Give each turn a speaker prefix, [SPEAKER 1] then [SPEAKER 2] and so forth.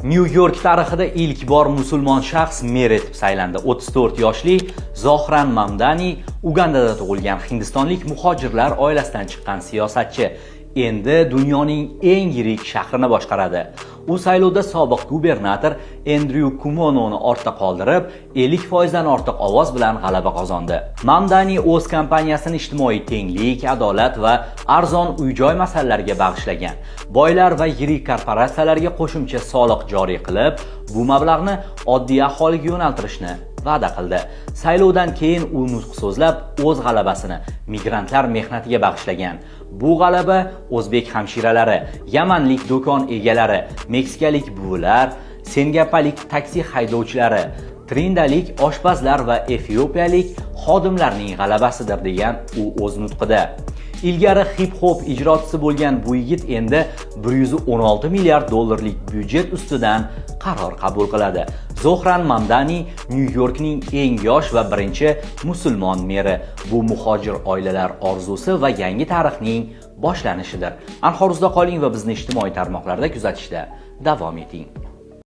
[SPEAKER 1] Nyu-York tarixida ilk bor musulmon shaxs mer etib saylandi. 34 yoshli Zohran Mamdani Ugandada tug'ilgan hindistonlik muhojirlar oilasidan chiqqan siyosatchi. Endi dunyoning eng yirik shahrini boshqaradi. U saylovda sobiq gubernator Andrew Cuomo'ni ortda qoldirib, 50% dan ortiq ovoz bilan g'alaba qozondi. Mamdani o'z kampaniyasini ijtimoiy tenglik, adolat va arzon uy-joy masalalariga bag'ishlagan. Boylar va yirik korporatsiyalarga qo'shimcha soliq joriy qilib, bu mablag'ni oddiy aholiga yo'naltirishni va'da qildi. Saylovdan keyin u nutq so'zlab, o'z g'alabasini migrantlar mehnatiga bag'ishlagan. Bu g'alaba o'zbek hamshiralari, yamanlik do'kon egalari, meksikalik buvilar, singapalik taksi haydovchilari, trindalik oshpazlar va efiopiyalik xodimlarning g'alabasidir degan u o'z nutqida. Ilgari hip-hop ijrochisi bo'lgan bu yigit endi 116 milliard dollarlik byudjet ustidan qaror qabul qiladi. Zohran Mamdani Nyu-Yorkning eng yosh va birinchi musulmon meri. Bu muhojir oilalar orzusi va yangi tarixning boshlanishidir. Anxoruzda qoling va bizni ijtimoiy tarmoqlarda kuzatishda davom eting.